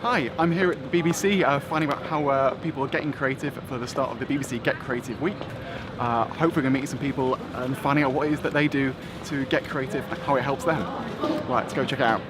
Hi, I'm here at the BBC finding out how people are getting creative for the start of the BBC Get Creative Week. Hopefully we're going to meet some people and finding out what it is that they do to get creative and how it helps them. Right, let's go check it out.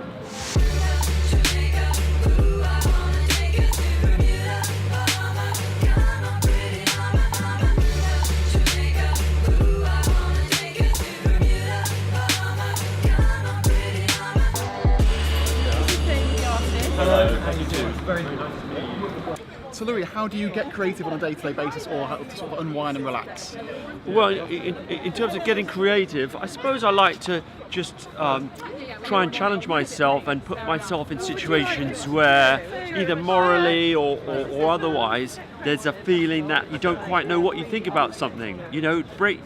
Hello, how do you do? Very nice to meet you. So Louis, how do you get creative on a day-to-day basis, or how to sort of unwind and relax? Well, in terms of getting creative, I suppose I like to just try and challenge myself and put myself in situations where either morally or otherwise there's a feeling that you don't quite know what you think about something. You know,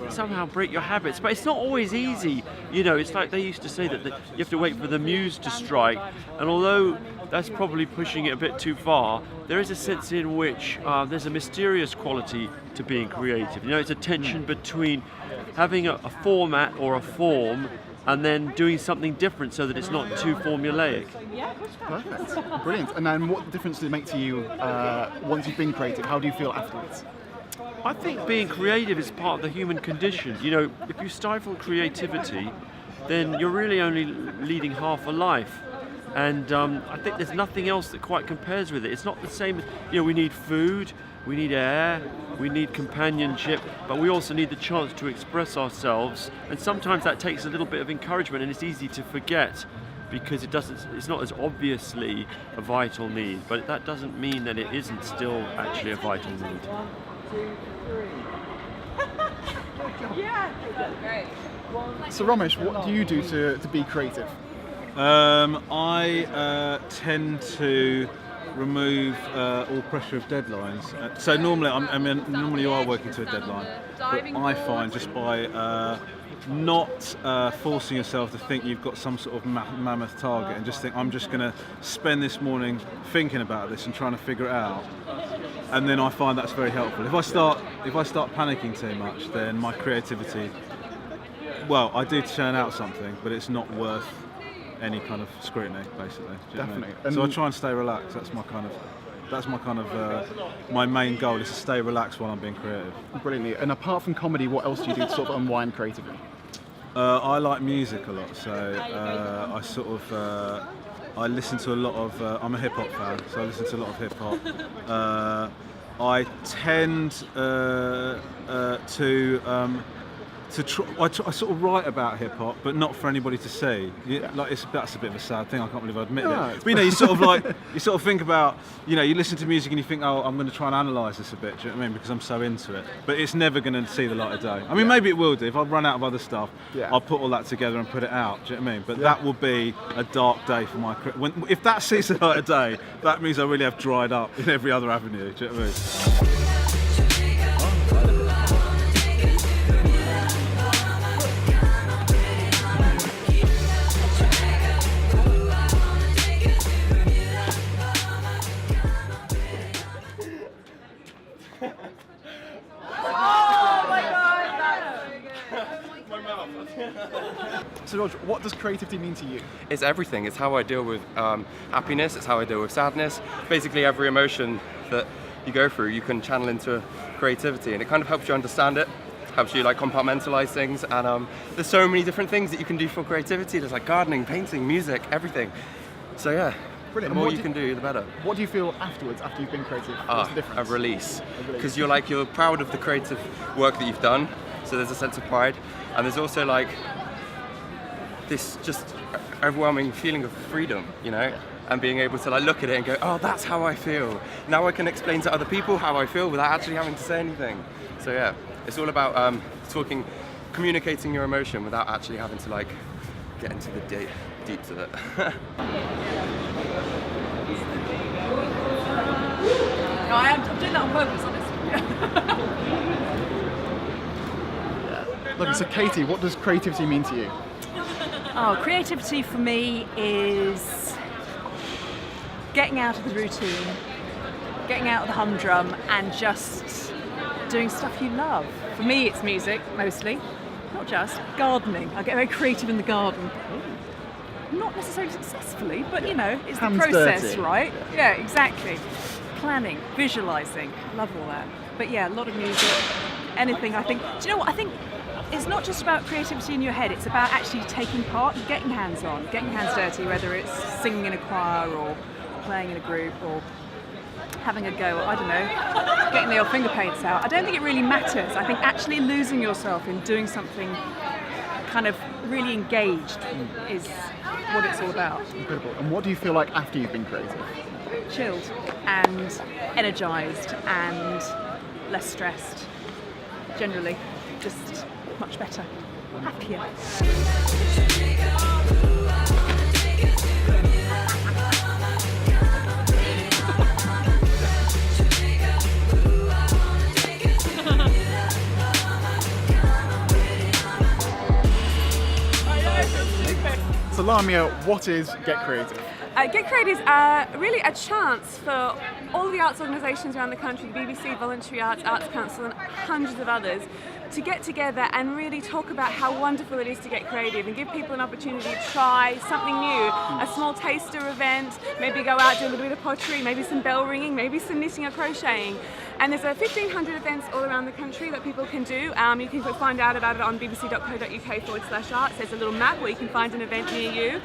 somehow break your habits. But it's not always easy. You know, it's like they used to say that you have to wait for the muse to strike. And although that's probably pushing it a bit too far, there is a sense in which there's a mysterious quality to being creative. You know, it's a tension between having a format or a form and then doing something different so that it's not too formulaic. Perfect, brilliant. And then what difference does it make to you once you've been creative? How do you feel afterwards? I think being creative is part of the human condition. You know, if you stifle creativity, then you're really only leading half a life. And I think there's nothing else that quite compares with it. It's not the same, you know, we need food, we need air, we need companionship, but we also need the chance to express ourselves. And sometimes that takes a little bit of encouragement, and it's easy to forget because it's not as obviously a vital need, but that doesn't mean that it isn't still actually a vital need. 1, 2, 3. Yeah, that's great. So Romesh, what do you do to be creative? I tend to remove all pressure of deadlines. So normally, normally you are working to a deadline, but I find just by not forcing yourself to think you've got some sort of mammoth target, and just think I'm just going to spend this morning thinking about this and trying to figure it out. And then I find that's very helpful. If I start panicking too much, then my creativity, well, I do churn out something, but it's not worth any kind of scrutiny, basically. Definitely. So I try and stay relaxed. That's my main goal is to stay relaxed while I'm being creative. Brilliantly. And apart from comedy, what else do you do to sort of unwind creatively? I like music a lot, so I listen to a lot of. I'm a hip hop fan, so I listen to a lot of hip hop. I tend I sort of write about hip hop, but not for anybody to see. Like that's a bit of a sad thing. I can't believe I admit it. But you know, you sort of think about, you know, you listen to music and you think, oh, I'm going to try and analyse this a bit. Do you know what I mean? Because I'm so into it. But it's never going to see the light of day. I mean, maybe it will do. If I run out of other stuff, I'll put all that together and put it out. Do you know what I mean? But that will be a dark day for my career. If that sees the light of day, that means I really have dried up in every other avenue. Do you know what I mean? So George, what does creativity mean to you? It's everything. It's how I deal with happiness. It's how I deal with sadness. Basically, every emotion that you go through, you can channel into creativity, and it kind of helps you understand it. Helps you like compartmentalize things, and there's so many different things that you can do for creativity. There's like gardening, painting, music, everything. So yeah. Brilliant. The more you can do, the better. What do you feel afterwards, after you've been creative? What's the difference? A release. Because you're proud of the creative work that you've done, so there's a sense of pride. And there's also like this just overwhelming feeling of freedom, you know? And being able to like look at it and go, oh, that's how I feel. Now I can explain to other people how I feel without actually having to say anything. So yeah, it's all about communicating your emotion without actually having to like get into the deeps of it. No, I'm doing that on purpose, honestly. Look, so Katie, what does creativity mean to you? Oh, creativity for me is getting out of the routine, getting out of the humdrum, and just doing stuff you love. For me, it's music, mostly. Not just. Gardening. I get very creative in the garden. not necessarily successfully, but you know, it's Hands the process, dirty. right? Yeah, exactly. Planning, visualizing, love all that. But yeah, a lot of music, anything. I think. Do you know what? I think it's not just about creativity in your head. It's about actually taking part, getting hands-on, getting your hands dirty. Whether it's singing in a choir or playing in a group or having a go, I don't know, getting the old finger paints out. I don't think it really matters. I think actually losing yourself in doing something kind of really engaged is what it's all about. Incredible. And what do you feel like after you've been creative? Chilled and energised and less stressed. Generally, just much better, happier. So Lamia, what is Get Creative? Get Creative is really a chance for all the arts organisations around the country, the BBC, Voluntary Arts, Arts Council and hundreds of others, to get together and really talk about how wonderful it is to get creative and give people an opportunity to try something new, a small taster event, maybe go out, do a little bit of pottery, maybe some bell ringing, maybe some knitting or crocheting. And there's 1,500 events all around the country that people can do. You can find out about it on bbc.co.uk/arts. There's a little map where you can find an event near you.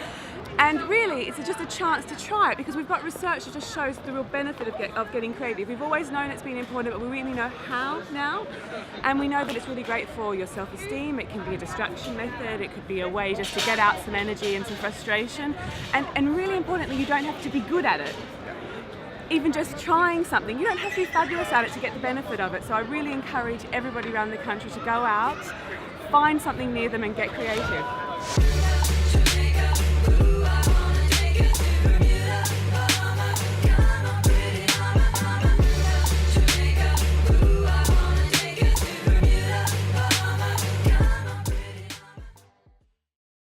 And really, it's just a chance to try it because we've got research that just shows the real benefit of getting creative. We've always known it's been important, but we really know how now. And we know that it's really great for your self-esteem. It can be a distraction method. It could be a way just to get out some energy and some frustration. And really importantly, you don't have to be good at it. Even just trying something, you don't have to be fabulous at it to get the benefit of it. So I really encourage everybody around the country to go out, find something near them and get creative.